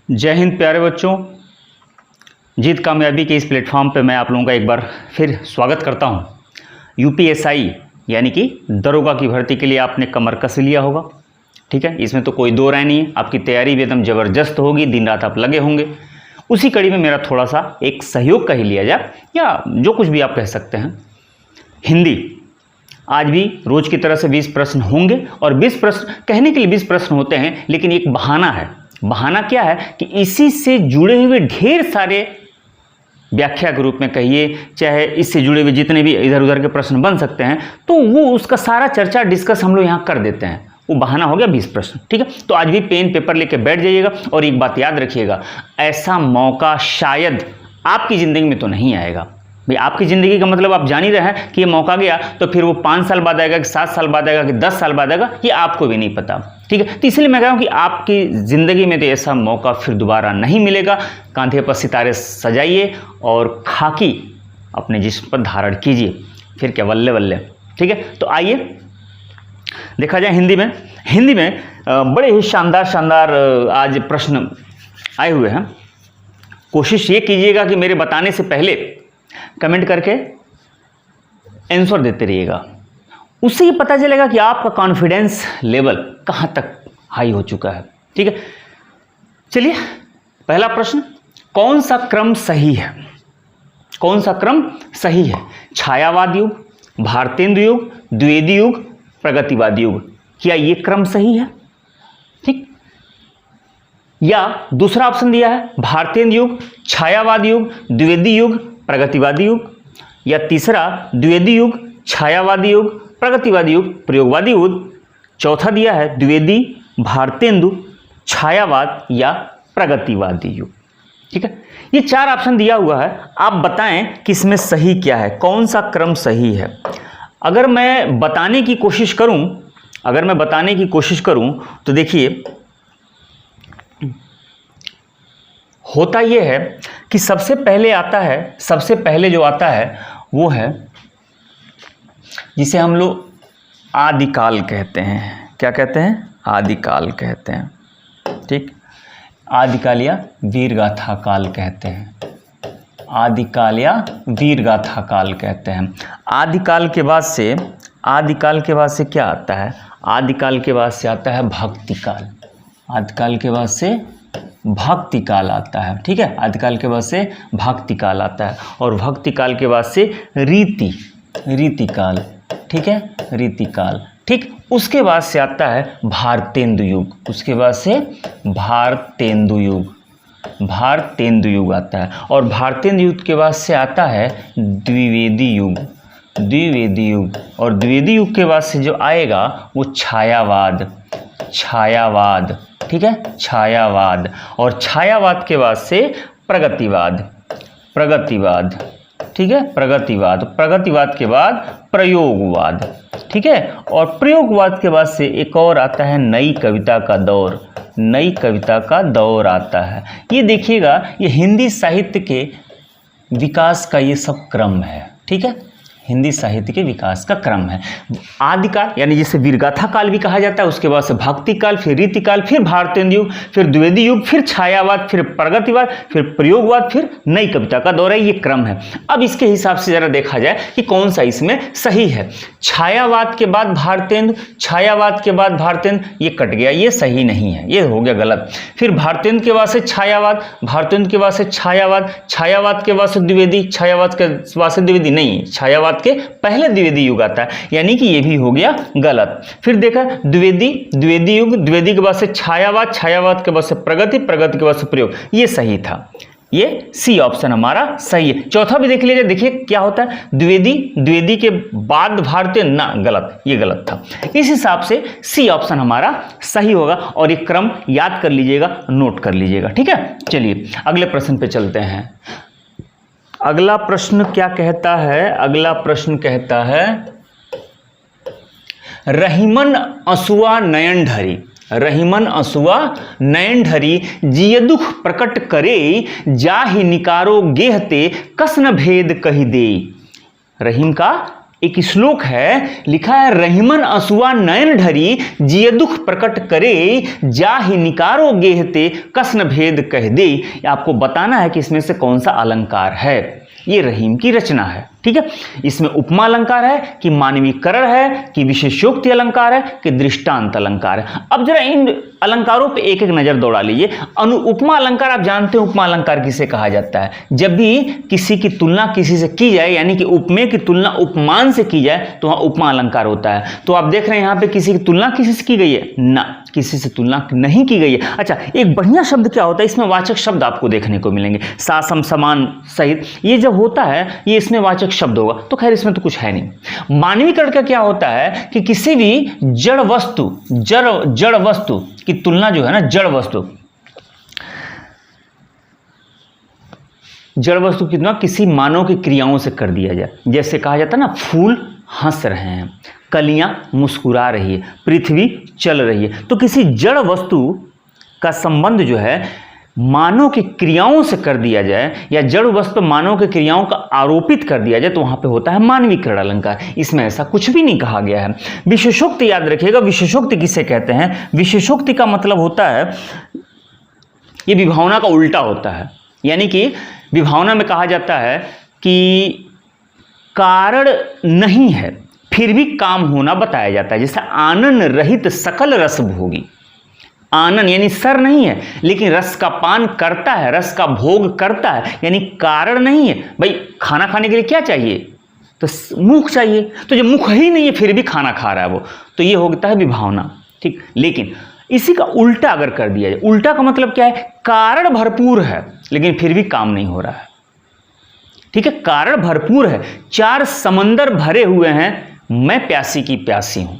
जय हिंद प्यारे बच्चों। जीत कामयाबी के इस प्लेटफॉर्म पे मैं आप लोगों का एक बार फिर स्वागत करता हूं। यूपीएसआई यानी कि दरोगा की भर्ती के लिए आपने कमर कस लिया होगा, ठीक है। इसमें तो कोई दो राय नहीं है, आपकी तैयारी भी एकदम ज़बरदस्त होगी, दिन रात आप लगे होंगे। उसी कड़ी में मेरा थोड़ा सा एक सहयोग का ही लिया जाए, या जो कुछ भी आप कह सकते हैं। हिंदी आज भी रोज की तरह से 20 प्रश्न होंगे, और 20 प्रश्न कहने के लिए 20 प्रश्न होते हैं, लेकिन एक बहाना है। बहाना क्या है कि इसी से जुड़े हुए ढेर सारे व्याख्या के रूप में कहिए, चाहे इससे जुड़े हुए जितने भी इधर उधर के प्रश्न बन सकते हैं, तो वो उसका सारा चर्चा डिस्कस हम लोग यहाँ कर देते हैं। वो बहाना हो गया 20 प्रश्न, ठीक है। तो आज भी पेन पेपर लेके बैठ जाइएगा, और एक बात याद रखिएगा, ऐसा मौका शायद आपकी ज़िंदगी में तो नहीं आएगा। भाई आपकी ज़िंदगी का मतलब आप जान ही रहे हैं कि ये मौका गया तो फिर वो 5 साल बाद आएगा कि 7 साल बाद आएगा कि 10 साल बाद आएगा, ये आपको भी नहीं पता, ठीक है। तो इसलिए मैं कह रहा हूँ कि आपकी ज़िंदगी में तो ऐसा मौका फिर दोबारा नहीं मिलेगा। कांधे पर सितारे सजाइए और खाकी अपने जिस्म पर धारण कीजिए, फिर क्या वल्ले वल्ले, ठीक है। तो आइए देखा जाए हिंदी में बड़े ही शानदार आज प्रश्न आए हुए हैं। कोशिश ये कीजिएगा कि मेरे बताने से पहले कमेंट करके आंसर देते रहिएगा, उससे ये पता चलेगा कि आपका कॉन्फिडेंस लेवल कहाँ तक हाई हो चुका है, ठीक है। चलिए पहला प्रश्न, कौन सा क्रम सही है? कौन सा क्रम सही है? छायावाद युग, भारतेंदु युग, द्विवेदी युग, प्रगतिवादी युग। क्या ये क्रम सही है? ठीक। या दूसरा ऑप्शन दिया है भारतेंदु युग, छायावाद युग, द्विवेदी युग, प्रगतिवादी युग। या तीसरा द्विवेदी युग, छायावादी युग, प्रगतिवादी युग, प्रयोगवादी युग। चौथा दिया है द्विवेदी, भारतेंदु, छायावाद या प्रगतिवादी युग, ठीक है। ये 4 ऑप्शन दिया हुआ है, आप बताएं कि इसमें सही क्या है, कौन सा क्रम सही है। अगर मैं बताने की कोशिश करूं तो देखिए होता यह है कि सबसे पहले जो आता है वो है जिसे हम लोग आदिकाल कहते हैं। क्या कहते हैं? आदिकाल कहते हैं, ठीक। आदिकाल या वीरगाथा काल कहते हैं। आदिकाल या वीरगाथा काल कहते हैं। आदिकाल के बाद से क्या आता है? आदिकाल के बाद से आता है भक्तिकाल। आदिकाल के बाद से भक्तिकाल आता है, ठीक है। आदिकाल के बाद से भक्तिकाल आता है, और भक्तिकाल के बाद से रीतिकाल, ठीक है, रीतिकाल, ठीक। उसके बाद से आता है भारतेंदु युग। उसके बाद से भारतेंदु युग आता है, और भारतेंदु युग के बाद से आता है द्विवेदी युग। और द्विवेदी युग के बाद से जो आएगा वो छायावाद, ठीक है, छायावाद। और छायावाद के बाद से प्रगतिवाद, ठीक है, प्रगतिवाद के बाद प्रयोगवाद, ठीक है। और प्रयोगवाद के बाद से एक और आता है नई कविता का दौर आता है। ये देखिएगा, ये हिंदी साहित्य के विकास का ये सब क्रम है, ठीक है। हिंदी साहित्य के विकास का क्रम है। आदिकाल यानी जिसे वीरगाथा काल भी कहा जाता है, उसके बाद से भक्तिकाल, फिर रीतिकाल, फिर भारतेंदु युग, फिर द्विवेदी युग, फिर छायावाद, फिर प्रगतिवाद, फिर प्रयोगवाद, फिर नई कविता का दौर है। ये क्रम है। अब इसके हिसाब से जरा देखा जाए कि कौन सा इसमें सही है। छायावाद के बाद भारतेंदु, ये कट गया, ये सही नहीं है, ये हो गया गलत। फिर भारतेंदु के बाद से छायावाद, छायावाद के बाद से द्विवेदी, छायावाद के बाद से द्विवेदी नहीं, छायावाद के पहले द्विवेदी युग आता है, यानी कि ये भी हो गया गलत। फिर देखा द्विवेदी युग, द्विवेदी के बाद से छायावाद के बाद से प्रगति के बाद से प्रयोग, ये सही था। ये सी ऑप्शन हमारा सही है। चौथा भी देख लीजिए, देखिए क्या होता है, द्विवेदी के बाद भारतेंदु, ना गलत, ये गलत था। इस हिसाब से सी ऑप्शन हमारा सही होगा, और ये क्रम याद कर लीजिएगा, नोट कर लीजिएगा, ठीक है। चलिए अगले प्रश्न पे चलते हैं। अगला प्रश्न क्या कहता है? अगला प्रश्न कहता है, रहीमन असुआ नयन ढरी जिय दुख प्रकट करे, जाहि निकारो गेहते कसन भेद कही दे। रहीम का एक श्लोक है, लिखा है रहीमन असुआ नयन ढरी जिय दुख प्रकट करे जाहि निकारो गेहते कसन भेद कह दे। आपको बताना है कि इसमें से कौन सा अलंकार है। ये रहीम की रचना है, ठीक है। इसमें उपमा अलंकार है कि मानवीकरण है कि विशेषोक्ति अलंकार है कि दृष्टांत अलंकार है। अब जरा इन अलंकारों पे एक एक नजर दौड़ा लीजिए। उपमा अलंकार, आप जानते हो उपमा अलंकार किसे कहा जाता है? जब भी किसी की तुलना किसी से की जाए, यानी कि उपमेय की तुलना उपमान से की जाए तो वहां उपमा अलंकार होता है। तो आप देख रहे हैं यहां पे किसी की तुलना किसी से की गई है ना, किसी से तुलना नहीं की गई है। अच्छा, एक बढ़िया शब्द क्या होता है, इसमें वाचक शब्द आपको देखने को मिलेंगे, सासम समान सहित। ये जब होता है ये इसमें वाचक शब्द होगा। तो खैर इसमें तो कुछ है नहीं। मानवीकरण का क्या होता है कि किसी भी जड़ वस्तु की तुलना जो है ना, जड़ वस्तु की तुलना किसी मानव की क्रियाओं से कर दिया जाए। जैसे कहा जाता है ना, फूल हंस रहे हैं, कलियां मुस्कुरा रही है, पृथ्वी चल रही है। तो किसी जड़ वस्तु का संबंध जो है मानव की क्रियाओं से कर दिया जाए, या जड़ वस्तु मानव की क्रियाओं का आरोपित कर दिया जाए, तो वहां पे होता है मानवीकरण अलंकार। इसमें ऐसा कुछ भी नहीं कहा गया है। विशेषोक्ति याद रखिएगा, विशेषोक्ति किसे कहते हैं? विशेषोक्ति का मतलब होता है, ये विभावना का उल्टा होता है। यानी कि विभावना में कहा जाता है कि कारण नहीं है फिर भी काम होना बताया जाता है। जैसे आनन रहित सकल रस भोगी, आनंद यानी सर नहीं है लेकिन रस का पान करता है, रस का भोग करता है, यानी कारण नहीं है। भाई खाना खाने के लिए क्या चाहिए? तो मुख चाहिए। तो जब मुख ही नहीं है फिर भी खाना खा रहा है वो, तो ये होता है विभावना, ठीक। लेकिन इसी का उल्टा अगर कर दिया जाए, उल्टा का मतलब क्या है? कारण भरपूर है लेकिन फिर भी काम नहीं हो रहा है, ठीक है। कारण भरपूर है, 4 समंदर भरे हुए हैं, मैं प्यासी की प्यासी हूं।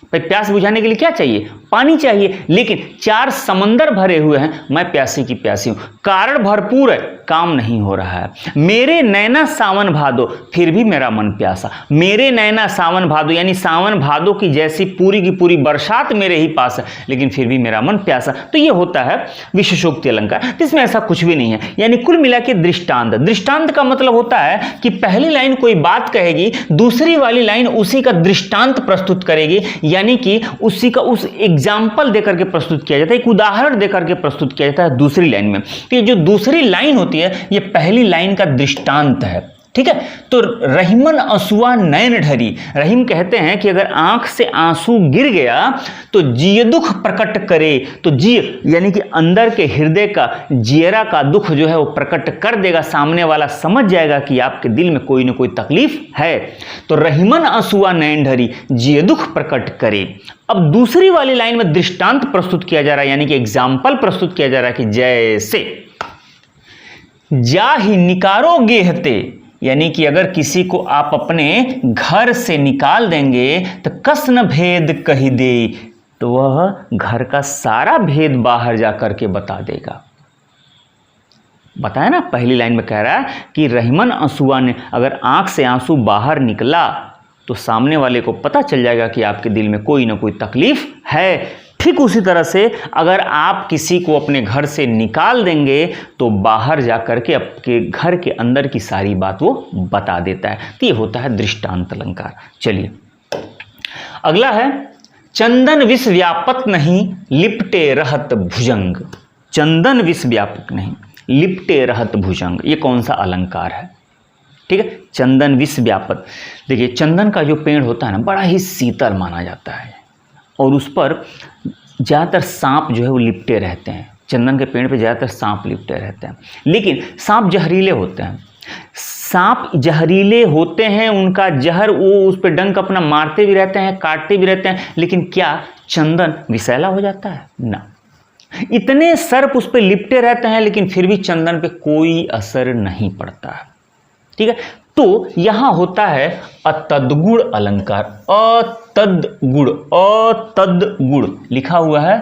भाई प्यास बुझाने के लिए क्या चाहिए? पानी चाहिए, लेकिन 4 समंदर भरे हुए हैं, मैं प्यासी की प्यासी हूं। कारण भरपूर है, काम नहीं हो रहा है। मेरे नैना सावन भादो, फिर भी मेरा मन प्यासा। मेरे नैना सावन भादो यानी सावन भादो की जैसी पूरी की पूरी बरसात मेरे ही पास है, लेकिन फिर भी मेरा मन प्यासा। तो ये होता है विशेषोक्ति अलंकार। इसमें ऐसा कुछ भी नहीं है। यानी कुल मिला के दृष्टांत, दृष्टांत का मतलब होता है कि पहली लाइन कोई बात कहेगी, दूसरी वाली लाइन उसी का दृष्टांत प्रस्तुत करेगी, यानी कि उसी का उस एग्जाम्पल देकर के प्रस्तुत किया जाता है, एक उदाहरण देकर के प्रस्तुत किया जाता है दूसरी लाइन में। तो जो दूसरी लाइन होती है ये पहली लाइन का दृष्टांत है, ठीक है। तो रहीमन असुआ नयन ढरी, रहीम कहते हैं कि अगर आंख से आंसू गिर गया तो जिय दुख प्रकट करे। तो जिय यानी कि अंदर के हृदय का, जियरा का दुख जो है वो प्रकट कर देगा, सामने वाला समझ जाएगा कि आपके दिल में कोई ना कोई तकलीफ है। तो रहीमन असुआ नयन ढरी जिय दुख प्रकट करे। अब दूसरी वाली लाइन में दृष्टांत प्रस्तुत किया जा रहा है, यानी कि एग्जाम्पल प्रस्तुत किया जा रहा है कि जैसे जाहि निकारो गेहते, यानी कि अगर किसी को आप अपने घर से निकाल देंगे तो कसन भेद कही दे, तो वह घर का सारा भेद बाहर जाकर के बता देगा। बताया ना, पहली लाइन में कह रहा है कि रहीमन असुआ ने, अगर आंख से आंसू बाहर निकला तो सामने वाले को पता चल जाएगा कि आपके दिल में कोई ना कोई तकलीफ है। ठीक उसी तरह से अगर आप किसी को अपने घर से निकाल देंगे तो बाहर जाकर के आपके घर के अंदर की सारी बात वो बता देता है। तो ये होता है दृष्टांत अलंकार। चलिए अगला है, चंदन विष व्यापक नहीं लिपटे रहत भुजंग। चंदन विष व्यापक नहीं लिपटे रहत भुजंग, ये कौन सा अलंकार है? ठीक है, चंदन विष व्यापक। देखिए चंदन का जो पेड़ होता है ना, बड़ा ही शीतल माना जाता है और उस पर ज़्यादातर सांप जो है वो लिपटे रहते हैं। चंदन के पेड़ पे ज़्यादातर सांप लिपटे रहते हैं, लेकिन सांप जहरीले होते हैं। सांप जहरीले होते हैं, उनका जहर वो उस पर डंक अपना मारते भी रहते हैं, काटते भी रहते हैं, लेकिन क्या चंदन विषैला हो जाता है? ना। इतने सर्प उस पर लिपटे रहते हैं लेकिन फिर भी चंदन पे कोई असर नहीं पड़ता है। ठीक है, तो यहां होता है अतद्गुण अलंकार। अतद्गुण, अतद्गुण लिखा हुआ है,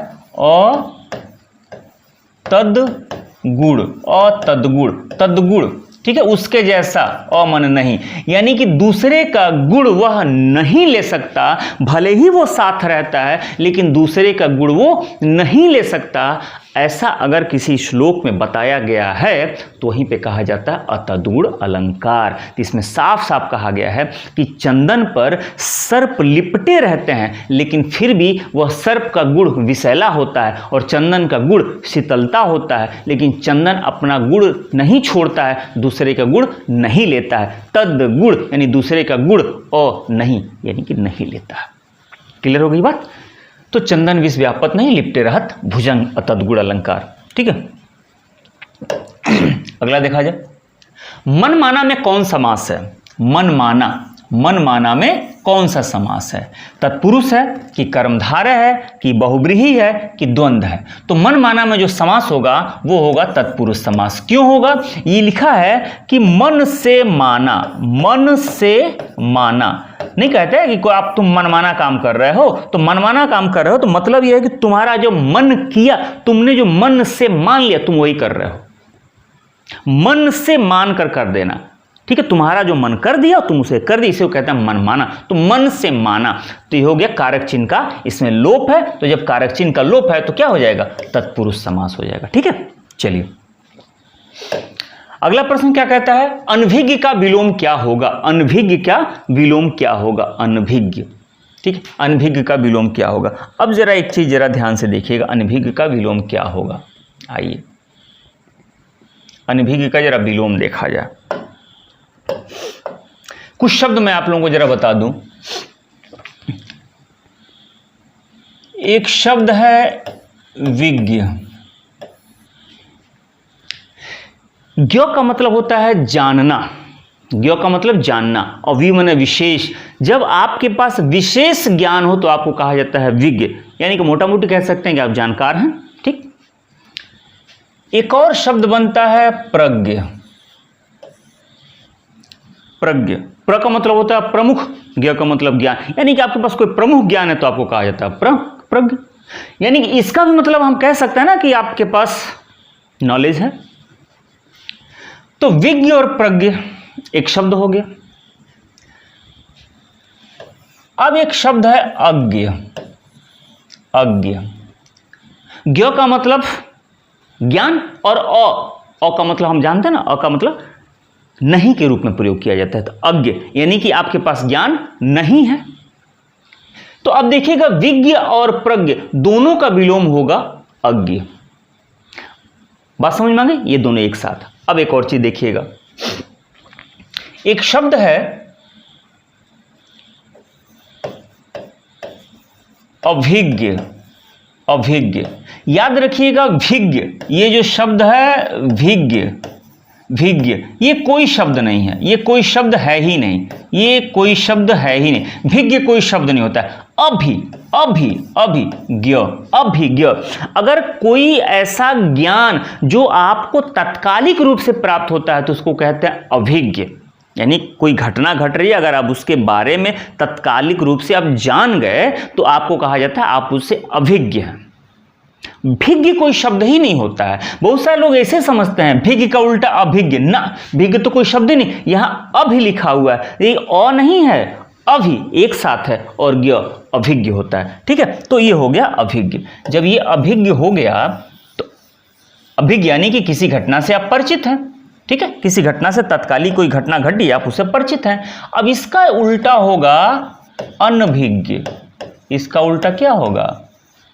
अतद्गुण, अतद्गुण, तद्गुण। ठीक है, उसके जैसा अमन नहीं, यानी कि दूसरे का गुण वह नहीं ले सकता, भले ही वो साथ रहता है लेकिन दूसरे का गुण वो नहीं ले सकता। ऐसा अगर किसी श्लोक में बताया गया है तो वहीं पे कहा जाता है अतदगुण अलंकार। तो इसमें साफ साफ कहा गया है कि चंदन पर सर्प लिपटे रहते हैं, लेकिन फिर भी वह सर्प का गुण विषैला होता है और चंदन का गुण शीतलता होता है, लेकिन चंदन अपना गुण नहीं छोड़ता है, दूसरे का गुण नहीं लेता है। तद गुण यानी दूसरे का गुण और नहीं यानी कि नहीं लेता है। क्लियर हो गई बात? तो चंदन विष व्यापत नहीं लिपटे रहत भुजंग अतदगुण अलंकार। ठीक है, अगला देखा जाए। मनमाना में कौन समास है? मनमाना, मनमाना में कौन सा समास है? तत्पुरुष है कि कर्मधारय है कि बहुव्रीहि है कि द्वंद्व है? तो मनमाना में जो समास होगा वो होगा तत्पुरुष समास। क्यों होगा? ये लिखा है कि मन से माना, मन से माना। नहीं कहते हैं कि कोई आप तुम मनमाना काम कर रहे हो, तो मनमाना काम कर रहे हो तो मतलब यह है कि तुम्हारा जो मन किया, तुमने जो मन से मान लिया, तुम वही कर रहे हो। मन से मान कर देना, ठीक है, तुम्हारा जो मन कर दिया तुम उसे कर दी, इसे वो कहते हैं मनमाना। तो मन से माना, तो ये हो गया कारक चिन्ह का इसमें लोप है। तो जब कारक चिन्ह का लोप है तो क्या हो जाएगा? तत्पुरुष समास हो जाएगा। ठीक है, चलिए अगला प्रश्न क्या कहता है? अनभिज्ञ का विलोम क्या होगा? अनभिज्ञ का विलोम क्या होगा? अनभिज्ञ, ठीक है, अनभिज्ञ का विलोम क्या होगा? अब जरा एक चीज जरा ध्यान से देखिएगा, अनभिज्ञ का विलोम क्या होगा। आइए अनभिज्ञ का जरा विलोम देखा जाए। कुछ शब्द मैं आप लोगों को जरा बता दूं। एक शब्द है विज्ञ। ज्ञ का मतलब होता है जानना, ज्ञ का मतलब जानना, और वि माने विशेष। जब आपके पास विशेष ज्ञान हो तो आपको कहा जाता है विज्ञ, यानी कि मोटा मोटी कह सकते हैं कि आप जानकार हैं। ठीक, एक और शब्द बनता है प्रज्ञ। प्रज्ञ, प्र का मतलब होता है प्रमुख, ज्ञ का मतलब ज्ञान, यानी कि आपके पास कोई प्रमुख ज्ञान है तो आपको कहा जाता है प्रज्ञ। यानी कि इसका भी मतलब हम कह सकते हैं ना कि आपके पास नॉलेज है। तो विज्ञ और प्रज्ञ एक शब्द हो गया। अब एक शब्द है अज्ञ। अज्ञ, ज्ञ का मतलब ज्ञान और अ का मतलब हम जानते हैं ना, अ का मतलब नहीं के रूप में प्रयोग किया जाता है। तो अज्ञ यानी कि आपके पास ज्ञान नहीं है। तो अब देखिएगा विज्ञ और प्रज्ञ दोनों का विलोम होगा अज्ञ। बात समझ में आ गई? ये दोनों एक साथ। अब एक और चीज देखिएगा, एक शब्द है अभिज्ञ। अभिज्ञ, याद रखिएगा भिज्ञ, ये जो शब्द है भिज्ञ, भिज्ञ ये कोई शब्द नहीं है, ये कोई शब्द है ही नहीं, ये कोई शब्द है ही नहीं। भिज्ञ कोई शब्द नहीं होता है। अभि, अभि, अभिज्ञ, अभिज्ञ, अगर कोई ऐसा ज्ञान जो आपको तत्कालिक रूप से प्राप्त होता है तो उसको कहते हैं अभिज्ञ। यानी कोई घटना घट रही है, अगर आप उसके बारे में तत्कालिक रूप से आप जान गए तो आपको कहा जाता है आप उससे अभिज्ञ हैं। भिज्ञ कोई शब्द ही नहीं होता है। बहुत सारे लोग ऐसे समझते हैं भिज्ञ का उल्टा अभिज्ञ, ना, भिज्ञ तो कोई शब्द ही नहीं, यहां अभि लिखा हुआ है, ये अ नहीं है, अभि एक साथ है और ज्ञ अभिज्ञ होता है। ठीक है, तो ये हो गया अभिज्ञ। जब ये अभिज्ञ हो गया तो अभिज्ञ यानी कि किसी घटना से आप परिचित हैं। ठीक है, किसी घटना से तत्कालिक कोई घटना घटी, आप उससे परिचित हैं। अब इसका उल्टा होगा अनभिज्ञ। इसका उल्टा क्या होगा?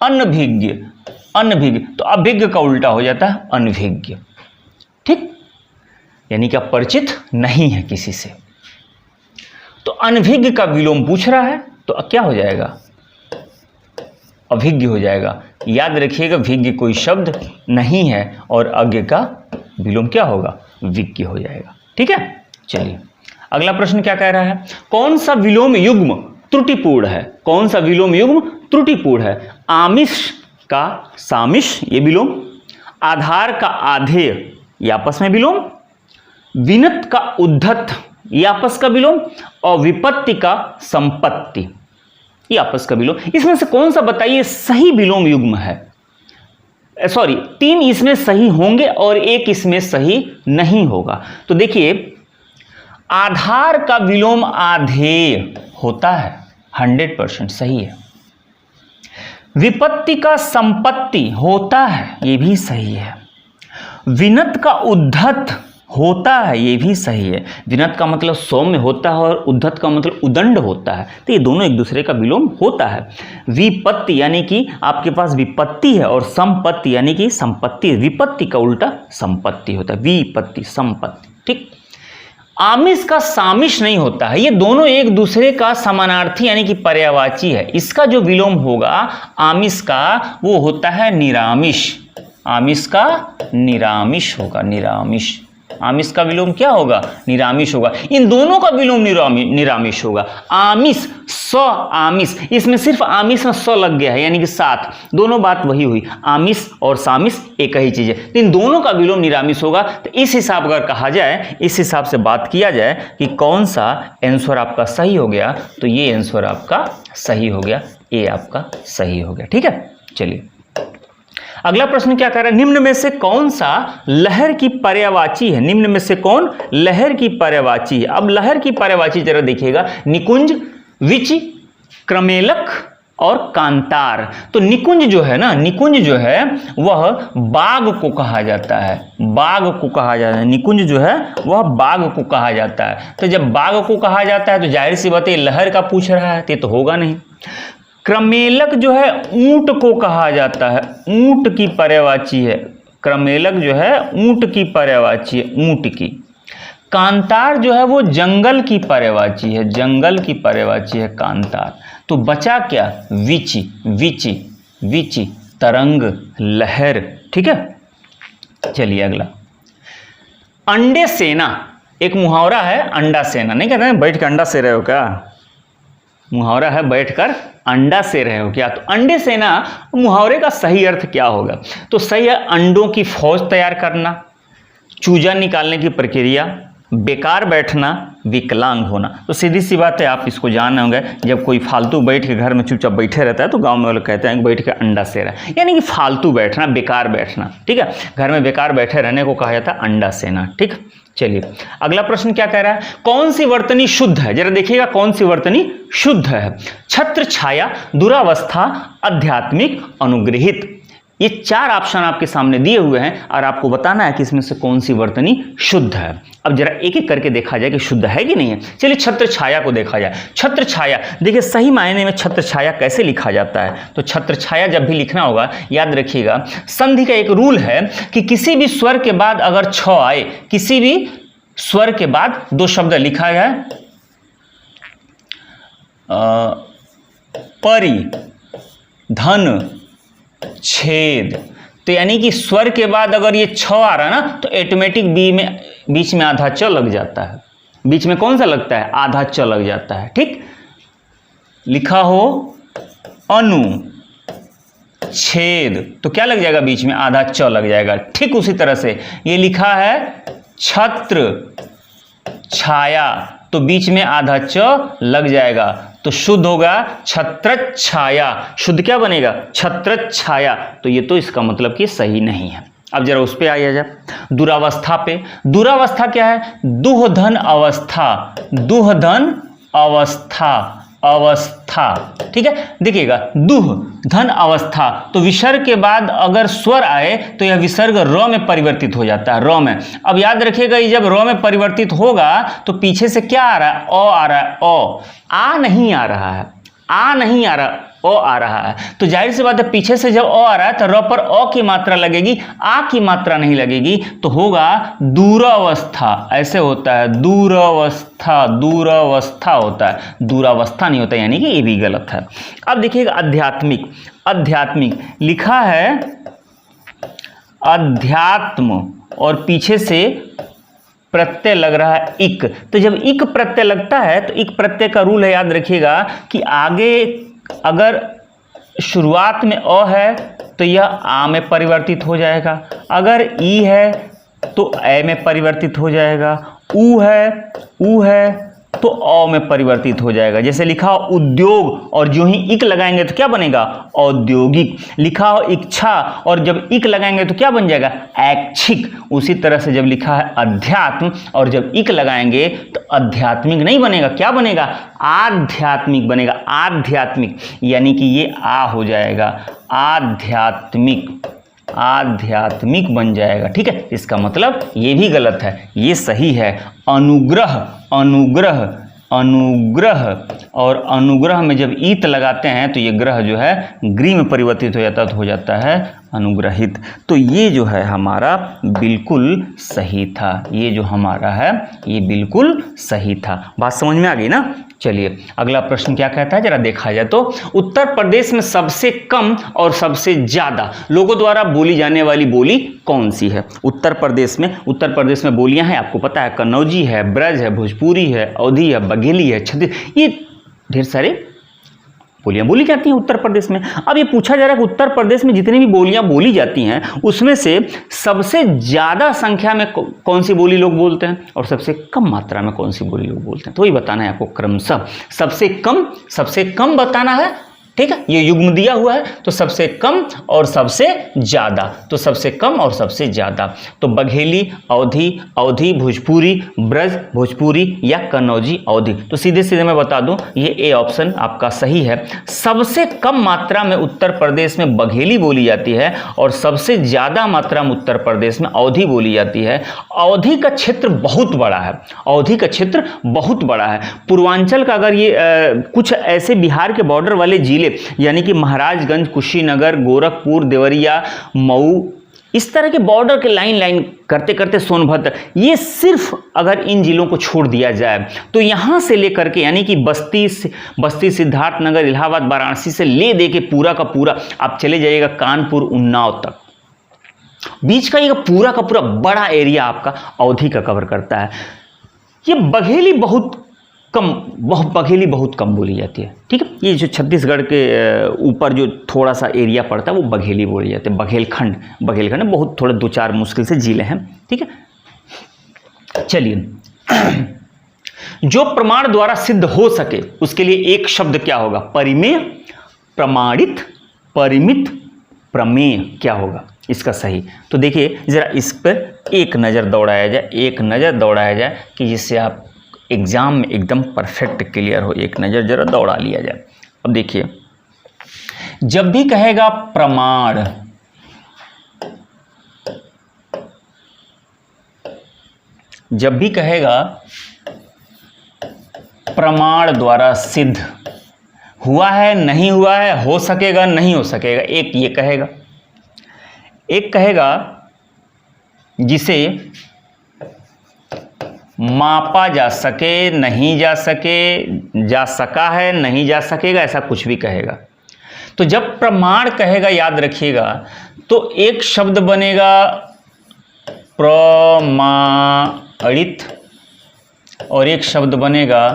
अनभिज्ञ। अनभिज्ञ, तो अभिज्ञ का उल्टा हो जाता है अनभिज्ञ। ठीक, यानी कि आप परिचित नहीं है किसी से। तो अनभिज्ञ का विलोम पूछ रहा है तो क्या हो जाएगा? अभिज्ञ हो जाएगा। याद रखिएगा विज्ञ कोई शब्द नहीं है और अज्ञ का विलोम क्या होगा? विज्ञ हो जाएगा। ठीक है, चलिए अगला प्रश्न क्या कह रहा है? कौन सा विलोम युग्म त्रुटिपूर्ण है? कौन सा विलोम युग्म त्रुटिपूर्ण है? आमिष का सामिष ये विलोम, आधार का आधेय ये आपस में विलोम, विनत का उद्धत ये आपस का विलोम, और विपत्ति का संपत्ति ये आपस का विलोम। इसमें से कौन सा बताइए सही विलोम युग्म है? सॉरी, 3 इसमें सही होंगे और 1 इसमें सही नहीं होगा। तो देखिए, आधार का विलोम आधेय होता है, 100% सही है। विपत्ति का संपत्ति होता है, ये भी सही है। विनत का उद्धत होता है, ये भी सही है। विनत का मतलब सौम्य होता है और उद्धत का मतलब उदंड होता है, तो ये दोनों एक दूसरे का विलोम होता है। विपत्ति यानी कि आपके पास विपत्ति है और संपत्ति यानी कि संपत्ति, विपत्ति का उल्टा संपत्ति होता है, विपत्ति संपत्ति, ठीक। आमिष का सामिष नहीं होता है, ये दोनों एक दूसरे का समानार्थी यानी कि पर्यायवाची है। इसका जो विलोम होगा आमिष का वो होता है निरामिष, आमिष का निरामिष होगा, निरामिष। आमिष का विलोम क्या होगा? निरामिष होगा। इन दोनों का विलोम निरामिष होगा। आमिष स आमिष, इसमें सिर्फ आमिष में स लग गया है यानी कि साथ, दोनों बात वही हुई, आमिष और सामिष एक ही चीज है, तो इन दोनों का विलोम निरामिष होगा। तो इस हिसाब अगर कहा जाए, इस हिसाब से बात किया जाए कि कौन सा आंसर आपका सही हो गया, तो ये आंसर आपका सही हो गया, ये आपका सही हो गया, ठीक है। चलिए अगला प्रश्न क्या कह रहा है, निम्न में से कौन सा लहर की पर्यायवाची है? निम्न में से कौन लहर की पर्यायवाची है? अब लहर की पर्यायवाची जरा देखिएगा, निकुंज, विच, क्रमेलक और कांतार। तो निकुंज जो है ना, निकुंज जो है वह बाग को कहा जाता है, बाग को कहा जाता है, निकुंज जो है वह बाग को कहा जाता है। तो जब बाग को कहा जाता है तो जाहिर सी बात है लहर का पूछ रहा है, तो होगा नहीं। क्रमेलक जो है ऊंट को कहा जाता है, ऊंट की पर्यायवाची है, क्रमेलक जो है ऊंट की पर्यायवाची है, ऊंट की। कांतार जो है वो जंगल की पर्यायवाची है, जंगल की पर्यायवाची है कांतार। तो बचा क्या? विचि, विचि, विचि तरंग, लहर, ठीक है। चलिए अगला, अंडे सेना, एक मुहावरा है अंडा सेना, नहीं कहते हैं बैठ के अंडा से रहे हो क्या, मुहावरा है बैठकर अंडा से रहे हो क्या। तो अंडे सेना मुहावरे का सही अर्थ क्या होगा? तो सही है अंडों की फौज तैयार करना, चूजा निकालने की प्रक्रिया, बेकार बैठना, विकलांग होना। तो सीधी सी बात है, आप इसको जान होंगे, जब कोई फालतू बैठ के घर में चुपचाप बैठे रहता है तो गांव में लोग कहते हैं बैठ के अंडा से रहा, यानी कि फालतू बैठना, बेकार बैठना, ठीक है। घर में बेकार बैठे रहने को कहा जाता है अंडा सेना, ठीक। चलिए अगला प्रश्न क्या कह रहा है, कौन सी वर्तनी शुद्ध है? जरा देखिएगा कौन सी वर्तनी शुद्ध है। छत्र छाया, दुरावस्था, आध्यात्मिक, अनुग्रहित। ये चार ऑप्शन आपके सामने दिए हुए हैं और आपको बताना है कि इसमें से कौन सी वर्तनी शुद्ध है। अब जरा एक एक करके देखा जाए कि शुद्ध है कि नहीं है। चलिए छत्र छाया को देखा जाए। छत्र छाया, देखिए सही मायने में छत्र छाया कैसे लिखा जाता है। तो छत्र छाया जब भी लिखना होगा याद रखिएगा, संधि का एक रूल है कि किसी भी स्वर के बाद अगर छ आए, किसी भी स्वर के बाद दो शब्द लिखा है, परि, धन, छेद। तो यानी कि स्वर के बाद अगर ये छ आ रहा है ना तो ऑटोमेटिक बीच में आधा च लग जाता है। बीच में कौन सा लगता है? आधा च लग जाता है, ठीक। लिखा हो अनु, छेद, तो क्या लग जाएगा? बीच में आधा च लग जाएगा। ठीक उसी तरह से ये लिखा है छत्र छाया, तो बीच में आधा च लग जाएगा, तो शुद्ध होगा छत्र छाया। शुद्ध क्या बनेगा? छत्र छाया। तो ये तो इसका मतलब कि सही नहीं है। अब जरा उस पे आइए जाए, दुरावस्था पे। दुरावस्था क्या है? दुहधन अवस्था, दुहधन अवस्था, अवस्था, ठीक है। देखिएगा दुह धन अवस्था, तो विसर्ग के बाद अगर स्वर आए तो यह विसर्ग र में परिवर्तित हो जाता है, र में। अब याद रखिएगा ये जब र में परिवर्तित होगा तो पीछे से क्या आ रहा है? अ आ रहा है, अ, आ नहीं आ रहा है, आ नहीं आ रहा, अ आ रहा है। तो जाहिर सी बात है पीछे से जब अ आ रहा है तो र पर अ की मात्रा लगेगी, आ की मात्रा नहीं लगेगी, तो होगा दूरावस्था। ऐसे होता है दूरावस्था, दूरावस्था होता है, दूरावस्था नहीं होता, यानी कि ये भी गलत है। अब देखिएगा आध्यात्मिक, आध्यात्मिक लिखा है अध्यात्म और पीछे से प्रत्यय लग रहा है इक। तो जब इक प्रत्यय लगता है तो इक प्रत्यय का रूल है, याद रखिएगा कि आगे अगर शुरुआत में अ है तो यह आ में परिवर्तित हो जाएगा, अगर ई है तो ए में परिवर्तित हो जाएगा, ऊ है तो औ में परिवर्तित हो जाएगा। जैसे लिखा हो उद्योग और जो ही इक लगाएंगे तो क्या बनेगा? औद्योगिक। लिखा हो इच्छा और जब इक लगाएंगे तो क्या बन जाएगा? ऐच्छिक। उसी तरह से जब लिखा है अध्यात्म और जब इक लगाएंगे तो आध्यात्मिक नहीं बनेगा, क्या बनेगा? आध्यात्मिक बनेगा। आध्यात्मिक यानी कि ये आ हो जाएगा, आध्यात्मिक, आध्यात्मिक बन जाएगा। ठीक है, इसका मतलब ये भी गलत है, ये सही है। अनुग्रह, अनुग्रह, अनुग्रह और अनुग्रह में जब ईत लगाते हैं तो ये ग्रह जो है गृह में परिवर्तित हो जाता है, तो हो जाता है अनुग्रहित। तो ये जो है हमारा बिल्कुल सही था, ये जो हमारा है ये बिल्कुल सही था। बात समझ में आ गई ना? चलिए अगला प्रश्न क्या कहता है जरा देखा जाए तो। उत्तर प्रदेश में सबसे कम और सबसे ज्यादा लोगों द्वारा बोली जाने वाली बोली कौन सी है? उत्तर प्रदेश में बोलियां हैं, आपको पता है, कन्नौजी है, ब्रज है, भोजपुरी है, अवधी है, बघेली है, छत्तीस, ये ढेर सारे बोलियां बोली जाती हैं उत्तर प्रदेश में। अब ये पूछा जा रहा है कि उत्तर प्रदेश में जितनी भी बोलियां बोली जाती हैं उसमें से सबसे ज्यादा संख्या में कौन सी बोली लोग बोलते हैं और सबसे कम मात्रा में कौन सी बोली लोग बोलते हैं, तो वही बताना है आपको क्रमशः। सबसे कम बताना है, ठीक है, ये युग्म दिया हुआ है, तो सबसे कम और सबसे ज्यादा, तो सबसे कम और सबसे ज्यादा, तो बघेली, अवधी, अवधी भोजपुरी, ब्रज भोजपुरी या कन्नौजी अवधी। तो सीधे सीधे मैं बता दूं ये ए ऑप्शन आपका सही है। सबसे कम मात्रा में उत्तर प्रदेश में बघेली बोली जाती है और सबसे ज्यादा मात्रा में उत्तर प्रदेश में अवधी बोली जाती है। अवधी का क्षेत्र बहुत बड़ा है, अवधी का क्षेत्र बहुत बड़ा है। पूर्वांचल का अगर ये कुछ ऐसे बिहार के बॉर्डर वाले जिले यानी कि महाराजगंज, कुशीनगर, गोरखपुर, देवरिया, मऊ, इस तरह के बॉर्डर के लाइन करते करते सोनभद्र, ये सिर्फ अगर इन जिलों को छोड़ दिया जाए तो यहां से लेकर के यानी कि बस्ती, सिद्धार्थनगर, इलाहाबाद, वाराणसी से ले दे के पूरा का पूरा आप चले जाइएगा कानपुर, उन्नाव तक, बीच का ये पूरा का पूरा बड़ा एरिया आपका अवधी का कवर करता है। ये बघेली बहुत कम बोली जाती है। ठीक है, ये जो छत्तीसगढ़ के ऊपर जो थोड़ा सा एरिया पड़ता है वो बघेली बोली जाती है। बघेलखंड बहुत थोड़े 2-4 मुश्किल से जिले हैं। ठीक है, चलिए जो प्रमाण द्वारा सिद्ध हो सके उसके लिए एक शब्द क्या होगा? परिमेय, प्रमाणित, परिमित, प्रमेय क्या होगा इसका सही? तो देखिए जरा इस पर एक नज़र दौड़ाया जाए कि जिससे आप एग्जाम में एकदम परफेक्ट क्लियर हो। एक नज़र जरा दौड़ा लिया जाए। अब देखिए, जब भी कहेगा प्रमाण, जब भी कहेगा प्रमाण द्वारा सिद्ध हुआ है, नहीं हुआ है, हो सकेगा, नहीं हो सकेगा, एक ये कहेगा, एक कहेगा जिसे मापा जा सके, नहीं जा सके, जा सका है, नहीं जा सकेगा, ऐसा कुछ भी कहेगा। तो जब प्रमाण कहेगा याद रखिएगा तो एक शब्द बनेगा प्रमाणित और एक शब्द बनेगा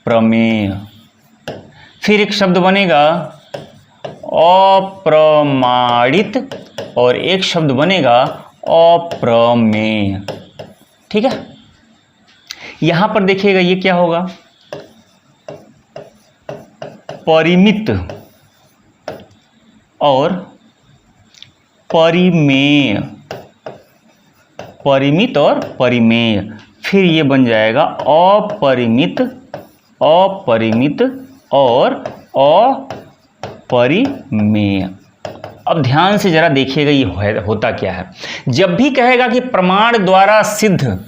प्रमेय, फिर एक शब्द बनेगा अप्रमाणित और एक शब्द बनेगा अप्रमेय। ठीक है, यहां पर देखिएगा ये क्या होगा? परिमित और परिमेय, परिमित और परिमेय, फिर ये बन जाएगा अपरिमित, अपरिमित और अपरिमेय। अब ध्यान से जरा देखिएगा ये होता क्या है। जब भी कहेगा कि प्रमाण द्वारा सिद्ध,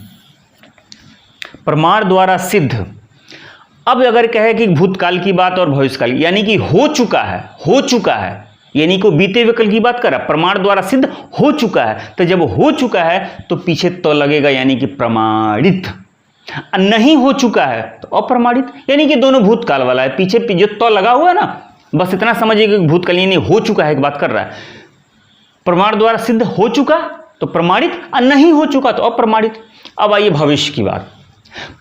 प्रमाण द्वारा सिद्ध, अब अगर कहे कि भूतकाल की बात और भविष्यकाल यानी कि हो चुका है यानी को बीते हुए कल की बात कर रहा, प्रमाण द्वारा सिद्ध हो चुका है, तो जब हो चुका है तो पीछे तो लगेगा यानी कि प्रमाणित, नहीं हो चुका है तो अप्रमाणित, यानी कि दोनों भूतकाल वाला है, पीछे जो तो लगा हुआ है ना, बस इतना समझिए कि भूतकाल यानी हो चुका है की बात कर रहा है। प्रमाण द्वारा सिद्ध हो चुका तो प्रमाणित, नहीं हो चुका तो अप्रमाणित। अब आइए भविष्य की बात।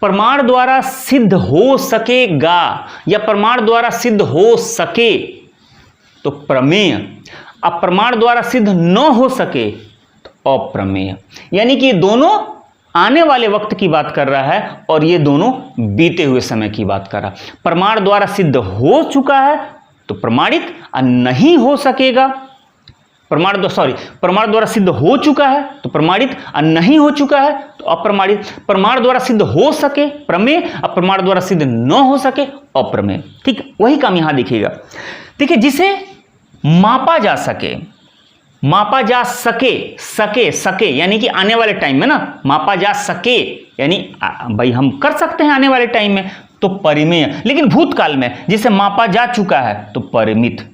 प्रमाण द्वारा सिद्ध हो सकेगा या प्रमाण द्वारा सिद्ध हो सके तो प्रमेय, अब प्रमाण द्वारा सिद्ध न हो सके तो अप्रमेय, यानी कि दोनों आने वाले वक्त की बात कर रहा है और ये दोनों बीते हुए समय की बात कर रहा है। प्रमाण द्वारा सिद्ध हो चुका है तो प्रमाणित नहीं हो सकेगा। प्रमाण द्वारा सिद्ध हो चुका है तो प्रमाणित, नहीं हो चुका है तो अप्रमाणित। प्रमाण द्वारा सिद्ध हो सके प्रमेय, प्रमाण द्वारा सिद्ध न हो सके अप्रमेय। ठीक, वही काम यहां दिखेगा। ठीक है, जिसे मापा जा सके, मापा जा सके यानी कि आने वाले टाइम में ना, मापा जा सके यानी भाई हम कर सकते हैं आने वाले टाइम में तो परिमेय, लेकिन भूतकाल में जिसे मापा जा चुका है तो परिमित,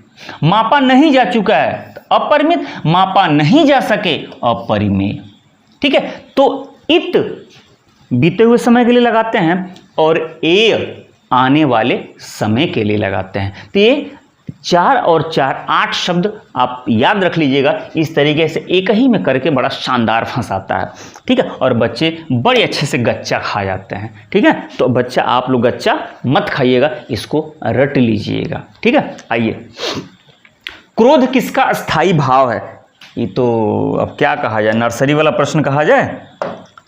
मापा नहीं जा चुका है तो अपरिमित, मापा नहीं जा सके अपरिमेय। ठीक है, तो इत बीते हुए समय के लिए लगाते हैं और ए आने वाले समय के लिए लगाते हैं। तो ये 4 और 4 8 शब्द आप याद रख लीजिएगा। इस तरीके से एक ही में करके बड़ा शानदार फंसाता है। ठीक है, और बच्चे बड़े अच्छे से गच्चा खा जाते हैं। ठीक है, तो बच्चा आप लोग गच्चा मत खाइएगा, इसको रट लीजिएगा। ठीक है, आइए, क्रोध किसका अस्थाई भाव है? ये तो अब क्या कहा जाए, नर्सरी वाला प्रश्न कहा जाए,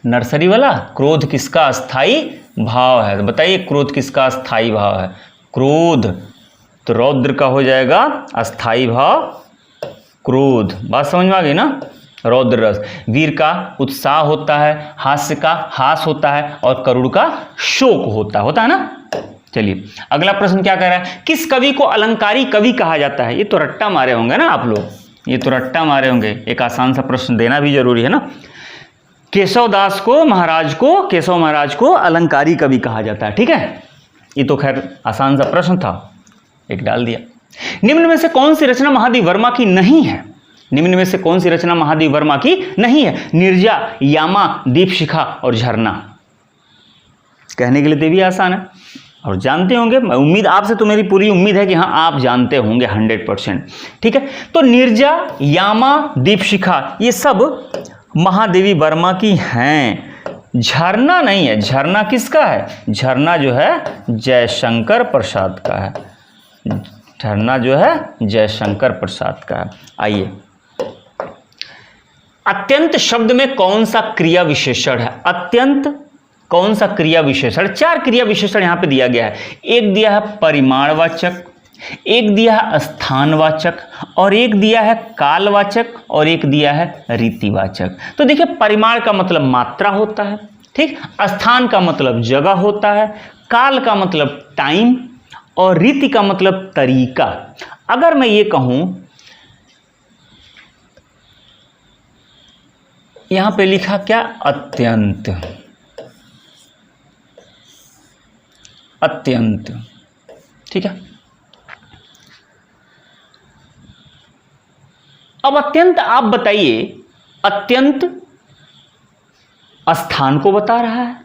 नर्सरी वाला। क्रोध किसका अस्थाई भाव है? तो बताइए, क्रोध किसका अस्थाई भाव है? क्रोध तो रौद्र का हो जाएगा अस्थाई भाव क्रोध। बात समझ में आ गई ना? रौद्र रस। वीर का उत्साह होता है, हास्य का हास होता है और करुण का शोक होता है ना। चलिए, अगला प्रश्न क्या कह रहा है? किस कवि को अलंकारी कवि कहा जाता है? ये तो रट्टा मारे होंगे ना आप लोग, ये तो रट्टा मारे होंगे। एक आसान सा प्रश्न देना भी जरूरी है ना। केशव महाराज को अलंकारी कवि कहा जाता है। ठीक है, ये तो खैर आसान सा प्रश्न था, एक डाल दिया। निम्न में से कौन सी रचना महादेव वर्मा की नहीं है? निम्न में से कौन सी रचना महादेव वर्मा की नहीं है? निर्जा, यामा, दीपशिखा और झरना। कहने के लिए तो भी आसान है और जानते होंगे, उम्मीद आपसे तो मेरी पूरी उम्मीद है कि हाँ आप जानते होंगे 100%। ठीक है, तो निर्जा, यामा, दीपशिखा ये सब महादेवी वर्मा की हैं। झरना नहीं है। झरना किसका है? झरना जो है जयशंकर प्रसाद का है। झरना जो है जयशंकर प्रसाद का है। आइए, अत्यंत शब्द में कौन सा क्रिया विशेषण है? अत्यंत कौन सा क्रिया विशेषण? 4 क्रिया विशेषण यहां पे दिया गया है। एक दिया है परिमाणवाचक, एक दिया है स्थानवाचक और एक दिया है कालवाचक और एक दिया है रीतिवाचक। तो देखिए, परिमाण का मतलब मात्रा होता है, ठीक, स्थान का मतलब जगह होता है, काल का मतलब टाइम और रीति का मतलब तरीका। अगर मैं ये कहूं, यहां पे लिखा क्या? अत्यंत, अत्यंत। ठीक है, अब अत्यंत आप बताइए, अत्यंत स्थान को बता रहा है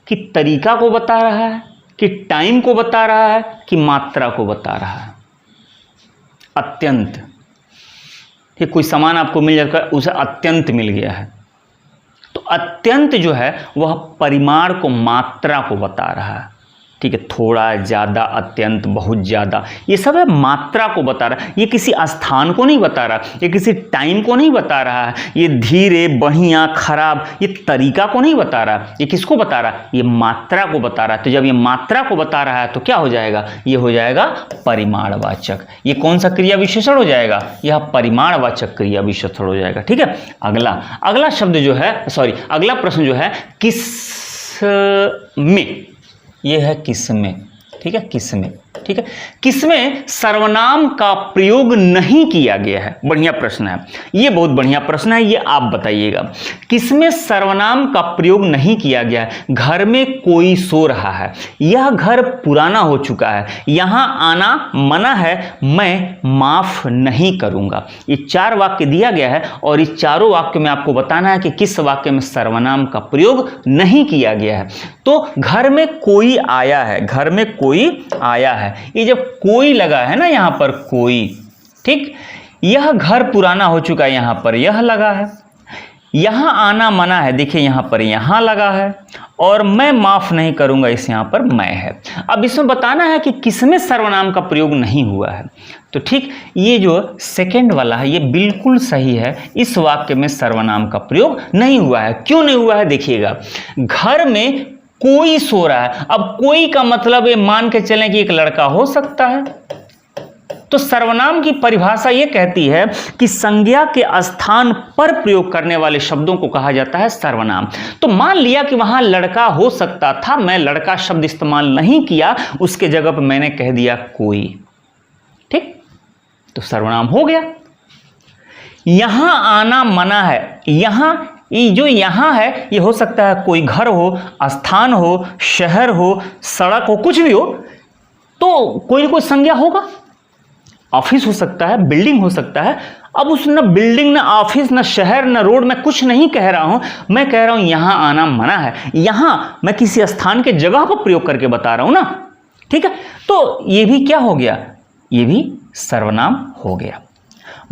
कि तरीका को बता रहा है कि टाइम को बता रहा है कि मात्रा को बता रहा है? अत्यंत, ये कोई सामान आपको मिल जाता है, उसे अत्यंत मिल गया है, तो अत्यंत जो है वह परिमाण को, मात्रा को बता रहा है। ठीक है, थोड़ा, ज़्यादा, अत्यंत, बहुत ज़्यादा, ये सब है मात्रा को बता रहा है। ये किसी स्थान को नहीं बता रहा, ये किसी टाइम को नहीं बता रहा है, ये धीरे, बढ़िया, खराब, ये तरीका को नहीं बता रहा। ये किसको बता रहा है? ये मात्रा को बता रहा है। तो जब ये मात्रा को बता रहा है तो क्या हो जाएगा? ये हो जाएगा परिमाणवाचक। ये कौन सा क्रिया विशेषण हो जाएगा? यह परिमाणवाचक क्रिया विशेषण हो जाएगा। ठीक है, अगला शब्द जो है, अगला प्रश्न जो है, किस में, ये है किसमें। ठीक है, किसमें। ठीक है, किसमें सर्वनाम का प्रयोग नहीं किया गया है? बढ़िया प्रश्न है ये, बहुत बढ़िया प्रश्न है ये, आप बताइएगा। किसमें सर्वनाम का प्रयोग नहीं किया गया है? घर में कोई सो रहा है, यह घर पुराना हो चुका है, यहां आना मना है, मैं माफ नहीं करूंगा। ये 4 वाक्य दिया गया है और इस चारों वाक्य में आपको बताना है कि किस वाक्य में सर्वनाम का प्रयोग नहीं किया गया है। तो घर में कोई आया है, घर में कोई आया है, ये जब कोई लगा है ना यहां पर कोई, ठीक, यह घर पुराना हो चुका है, यहां पर यह लगा है, यहां आना मना है, देखिए यहां पर यहां लगा है, और मैं माफ नहीं करूंगा, इस यहां पर मैं है। अब इसमें बताना है कि किसमें सर्वनाम का प्रयोग नहीं हुआ है। तो ठीक, ये जो सेकंड वाला है ये बिल्कुल सही है, इस वाक्य में सर्वनाम का प्रयोग नहीं हुआ है। क्यों नहीं हुआ है देखिएगा, घर में कोई सो रहा है। अब कोई का मतलब ये मान के चलें कि एक लड़का हो सकता है। तो सर्वनाम की परिभाषा यह कहती है कि संज्ञा के स्थान पर प्रयोग करने वाले शब्दों को कहा जाता है सर्वनाम। तो मान लिया कि वहां लड़का हो सकता था, मैं लड़का शब्द इस्तेमाल नहीं किया, उसके जगह पर मैंने कह दिया कोई, ठीक, तो सर्वनाम हो गया। यहां आना मना है, यहां जो यहां है ये हो सकता है कोई घर हो, स्थान हो, शहर हो, सड़क हो, कुछ भी हो, तो कोई ना कोई संज्ञा होगा। ऑफिस हो सकता है, बिल्डिंग हो सकता है। अब उस न बिल्डिंग, न ऑफिस, न शहर, न रोड, मैं कुछ नहीं कह रहा हूं, मैं कह रहा हूं यहां आना मना है। यहां मैं किसी स्थान के जगह पर प्रयोग करके बता रहा हूं ना, ठीक है। तो ये भी क्या हो गया, ये भी सर्वनाम हो गया।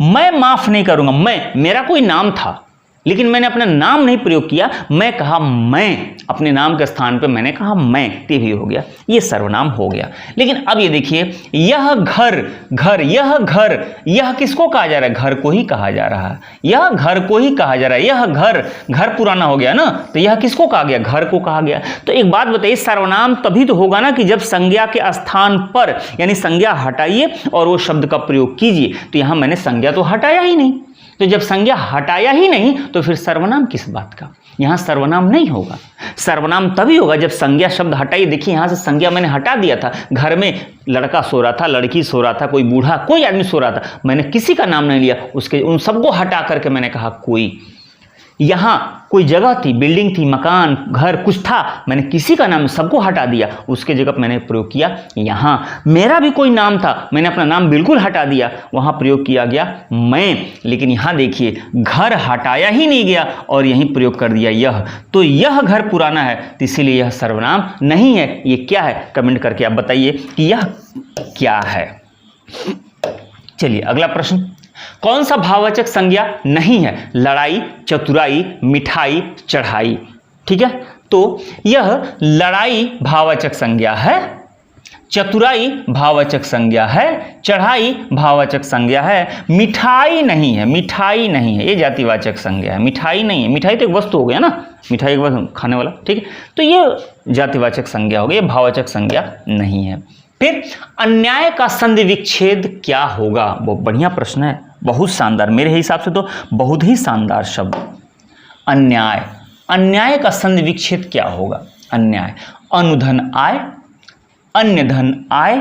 मैं माफ नहीं करूंगा, मैं, मेरा कोई नाम था लेकिन मैंने अपना नाम नहीं प्रयोग किया, मैं कहा मैं, अपने नाम के स्थान पे मैंने कहा मैं, ते भी हो गया, ये सर्वनाम हो गया। लेकिन अब ये देखिए, यह घर, घर, यह घर, यह किसको कहा जा रहा है, घर को ही कहा जा रहा है, यह घर को ही कहा जा रहा है। यह घर, घर पुराना हो गया ना, तो यह किसको कहा गया, घर को कहा गया। तो एक बात बताइए, सर्वनाम तभी तो होगा ना कि जब संज्ञा के स्थान पर, यानी संज्ञा हटाइए और वो शब्द का प्रयोग कीजिए। तो यहां मैंने संज्ञा तो हटाया ही नहीं, तो जब संज्ञा हटाया ही नहीं तो फिर सर्वनाम किस बात का, यहां सर्वनाम नहीं होगा। सर्वनाम तभी होगा जब संज्ञा शब्द हटाइए। देखिए यहां से संज्ञा मैंने हटा दिया था, घर में लड़का सो रहा था, लड़की सो रहा था, कोई बूढ़ा, कोई आदमी सो रहा था, मैंने किसी का नाम नहीं लिया, उसके उन सबको हटा करके मैंने कहा कोई। यहां कोई जगह थी, बिल्डिंग थी, मकान, घर, कुछ था, मैंने किसी का नाम, सबको हटा दिया, उसके जगह मैंने प्रयोग किया यहां। मेरा भी कोई नाम था, मैंने अपना नाम बिल्कुल हटा दिया, वहां प्रयोग किया गया मैं। लेकिन यहां देखिए, घर हटाया ही नहीं गया और यहीं प्रयोग कर दिया यह। तो यह घर पुराना है, तो इसीलिए यह सर्वनाम नहीं है। ये क्या है, कमेंट करके आप बताइए कि यह क्या है। चलिए अगला प्रश्न, कौन सा भाववाचक संज्ञा नहीं है, लड़ाई, चतुराई, मिठाई, चढ़ाई, ठीक है। तो यह लड़ाई भाववाचक संज्ञा है, चतुराई भाववाचक संज्ञा है, चढ़ाई भाववाचक संज्ञा है, मिठाई नहीं है, मिठाई नहीं है, ये जातिवाचक संज्ञा है, मिठाई नहीं है। मिठाई तो एक वस्तु हो गया ना, मिठाई एक वस्तु खाने वाला, ठीक है, तो ये जातिवाचक संज्ञा हो गई, ये भाववाचक संज्ञा नहीं है। फिर अन्याय का संधि विच्छेद क्या होगा, बहुत बढ़िया प्रश्न है, बहुत शानदार, मेरे हिसाब से तो बहुत ही शानदार शब्द। अन्याय, अन्याय का संधि विच्छेद क्या होगा। अन्याय, अनुधन आय, अन्य धन आय,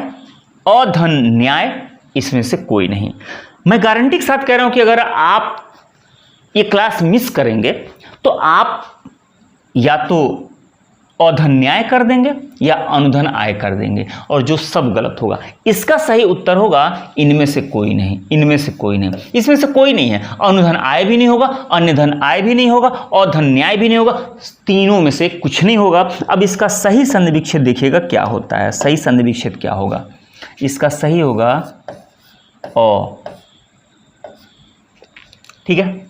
अधन न्याय, इसमें से कोई नहीं। मैं गारंटी के साथ कह रहा हूं कि अगर आप ये क्लास मिस करेंगे तो आप या तो अधन न्याय कर देंगे या अनुधन आय कर देंगे, और जो सब गलत होगा। इसका सही उत्तर होगा इनमें से कोई नहीं, इनमें से कोई नहीं, इसमें से कोई नहीं है। अनुधन आय भी नहीं होगा, अन्य धन आय भी नहीं होगा, अधन न्याय भी नहीं होगा, तीनों में से कुछ नहीं होगा। अब इसका सही संधि विच्छेद देखिएगा क्या होता है, सही संधि विच्छेद क्या होगा, इसका सही होगा अ, ठीक है।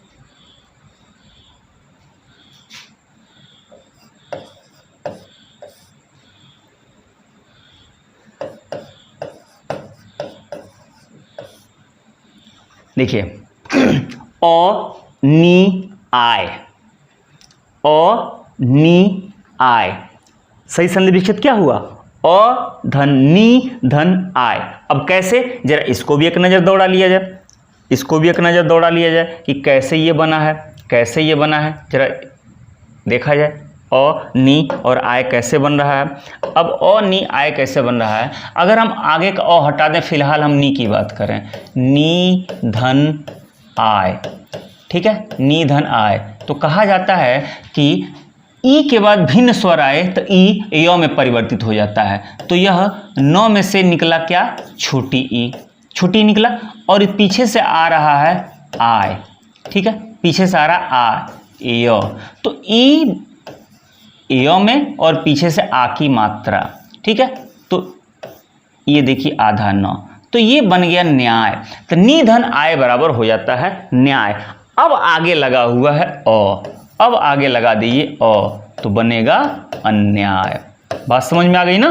देखिए अ नी आय, अ नी आय, सही संधि विच्छेद क्या हुआ, अ धन नी धन आय। अब कैसे, जरा इसको भी एक नज़र दौड़ा लिया जाए, इसको भी एक नज़र दौड़ा लिया जाए कि कैसे ये बना है, कैसे ये बना है, जरा देखा जाए अ नी और आय कैसे बन रहा है। अब अ नी आय कैसे बन रहा है, अगर हम आगे का अ हटा दें, फिलहाल हम नी की बात करें, नी धन आय, ठीक है, नी धन आय, तो कहा जाता है कि ई के बाद भिन्न स्वर आए तो ई य में परिवर्तित हो जाता है। तो यह न में से निकला क्या, छोटी ई, छोटी निकला, और पीछे से आ रहा है आय, ठीक है, पीछे से आ रहा आ य, तो ई य में और पीछे से आ की मात्रा, ठीक है, तो ये देखिए आधा न, तो ये बन गया न्याय। तो नी धन आय बराबर हो जाता है न्याय। अब आगे लगा हुआ है अ, अब आगे लगा दीजिए अ, तो बनेगा अन्याय। बात समझ में आ गई ना,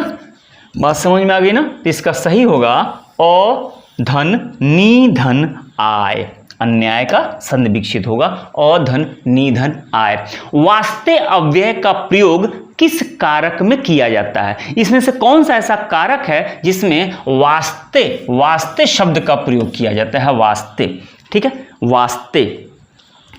बात समझ में आ गई ना। तो इसका सही होगा अ धन नी धन आय, अन्याय का संधि विकसित होगा अ धन नी धन आय। वास्ते अव्यय का प्रयोग किस कारक में किया जाता है? इसमें से कौन सा ऐसा कारक है जिसमें वास्ते, वास्ते शब्द का प्रयोग किया जाता है? वास्ते, ठीक है, वास्ते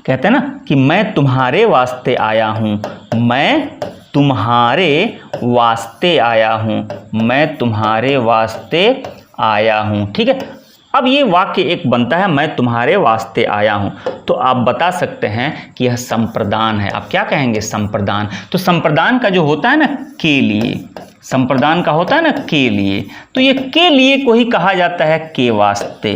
कहते हैं ना कि मैं तुम्हारे वास्ते आया हूं, मैं तुम्हारे वास्ते आया हूं, मैं तुम्हारे वास्ते आया हूं, ठीक है। अब ये वाक्य एक बनता है मैं तुम्हारे वास्ते आया हूं, तो आप बता सकते हैं कि यह संप्रदान है। आप क्या कहेंगे? संप्रदान। तो संप्रदान का जो होता है ना के लिए, संप्रदान का होता है ना के लिए, तो ये के लिए को ही कहा जाता है के वास्ते,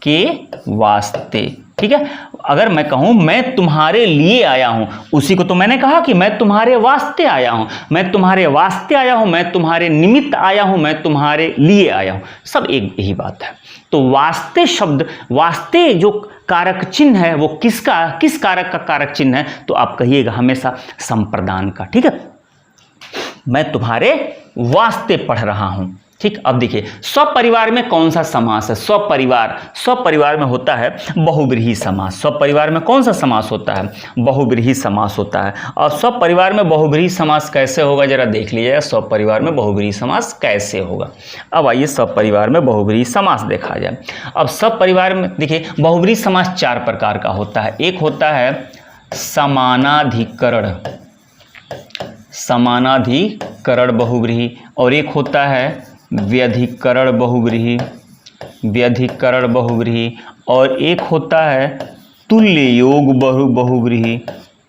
के वास्ते, ठीक है। अगर मैं कहूं मैं तुम्हारे लिए आया हूं, उसी को तो मैंने कहा कि मैं तुम्हारे वास्ते आया हूं, मैं तुम्हारे वास्ते आया हूं, मैं तुम्हारे निमित्त आया हूं, मैं तुम्हारे लिए आया हूं, सब एक यही बात है। तो वास्ते शब्द, वास्ते जो कारक चिन्ह है वो किसका, किस कारक का कारक चिन्ह है? तो आप कहिएगा हमेशा संप्रदान का, ठीक है। मैं तुम्हारे वास्ते पढ़ रहा हूं, ठीक। अब देखिए स्वपरिवार में कौन सा समास है? स्वपरिवार, स्वपरिवार में होता है बहुव्रीहि समास। स्वपरिवार में कौन सा समास होता है? बहुव्रीहि समास होता है। और स्वपरिवार में बहुव्रीहि समास कैसे होगा जरा देख लीजिएगा, स्वपरिवार में बहुव्रीहि समास कैसे होगा। अब आइए स्वपरिवार में बहुव्रीहि समास देखा जाए। अब स्वपरिवार में देखिए बहुव्रीहि समास 4 प्रकार का होता है। एक होता है समानाधिकरण, समानाधिकरण बहुव्रीहि, और एक होता है व्यधिकरण बहुव्रीहि, व्यधिकरण बहुव्रीहि, और एक होता है तुल्य योग बहुव्रीहि,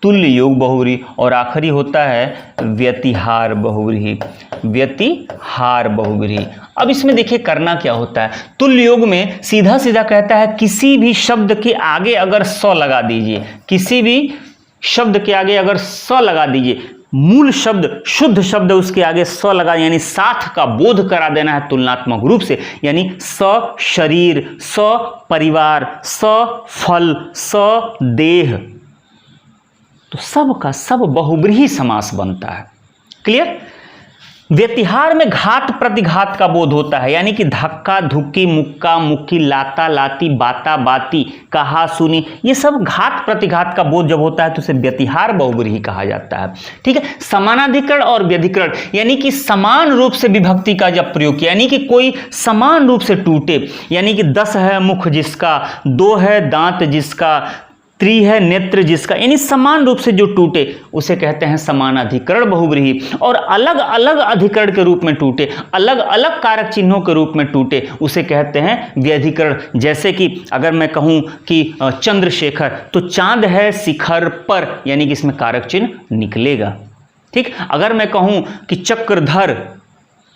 तुल्य योग बहुव्रीहि, और आखिरी होता है व्यतिहार बहुव्रीहि, व्यतिहार बहुव्रीहि। अब इसमें देखिए करना क्या होता है, तुल्य योग में सीधा सीधा कहता है किसी भी शब्द के आगे अगर स लगा दीजिए, किसी भी शब्द के आगे अगर स लगा दीजिए, मूल शब्द शुद्ध शब्द उसके आगे स लगा, यानी साथ का बोध करा देना है तुलनात्मक रूप से, यानी स शरीर, स परिवार, स फल, स देह, तो सब का सब बहुव्रीहि समास बनता है। क्लियर? व्यतिहार में घात प्रतिघात का बोध होता है, यानी कि धक्का धुक्की, मुक्का मुक्की, लाता लाती, बाता बाती, कहा सुनी, ये सब घात प्रतिघात का बोध जब होता है तो उसे व्यतिहार बहुव्रीहि कहा जाता है, ठीक है। समानाधिकरण और व्यधिकरण यानी कि समान रूप से विभक्ति का जब प्रयोग किया, यानी कि कोई समान रूप से टूटे, यानी कि 10 है मुख जिसका, 2 है दांत जिसका, 3 है नेत्र जिसका, यानी समान रूप से जो टूटे उसे कहते हैं समानाधिकरण बहुव्रीहि। और अलग अलग अधिकरण के रूप में टूटे, अलग अलग कारक चिन्हों के रूप में टूटे, उसे कहते हैं व्यधिकरण। जैसे कि अगर मैं कहूं कि चंद्रशेखर, तो चांद है शिखर पर, यानी कि इसमें कारक चिन्ह निकलेगा, ठीक। अगर मैं कहूं कि चक्रधर,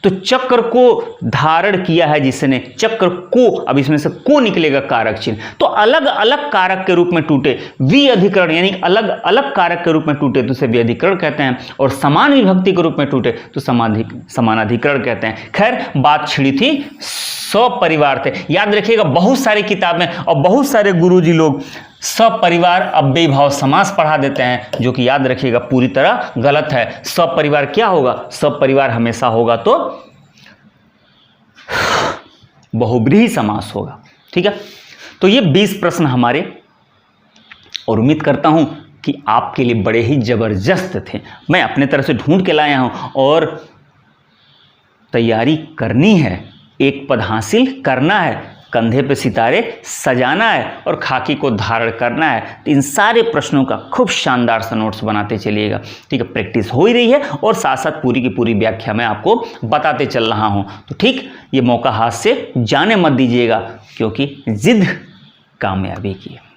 तो चक्र को धारण किया है जिसने, चक्र को, अब इसमें से को निकलेगा कारक चिन्ह। तो अलग अलग कारक के रूप में टूटे, विअधिकरण यानी अलग अलग कारक के रूप में टूटे तो उसे विअधिकरण कहते हैं, और समान विभक्ति के रूप में टूटे तो समानाधिकरण कहते हैं। खैर बात छिड़ी थी स्वपरिवार थे, याद रखिएगा बहुत सारी किताबें और बहुत सारे गुरुजी लोग सपरिवार अव्ययी भाव समास पढ़ा देते हैं, जो कि याद रखिएगा पूरी तरह गलत है। सपरिवार क्या होगा? सपरिवार हमेशा होगा तो बहुव्रीहि समास होगा, ठीक है। तो ये 20 प्रश्न हमारे, और उम्मीद करता हूं कि आपके लिए बड़े ही जबरदस्त थे। मैं अपने तरफ से ढूंढ के लाया हूं और तैयारी करनी है, एक पद हासिल करना है, कंधे पे सितारे सजाना है और खाकी को धारण करना है। तो इन सारे प्रश्नों का खूब शानदार सा नोट्स बनाते चलिएगा, ठीक है। प्रैक्टिस हो ही रही है और साथ साथ पूरी की पूरी व्याख्या मैं आपको बताते चल रहा हूं। तो ठीक, ये मौका हाथ से जाने मत दीजिएगा, क्योंकि जिद कामयाबी की है।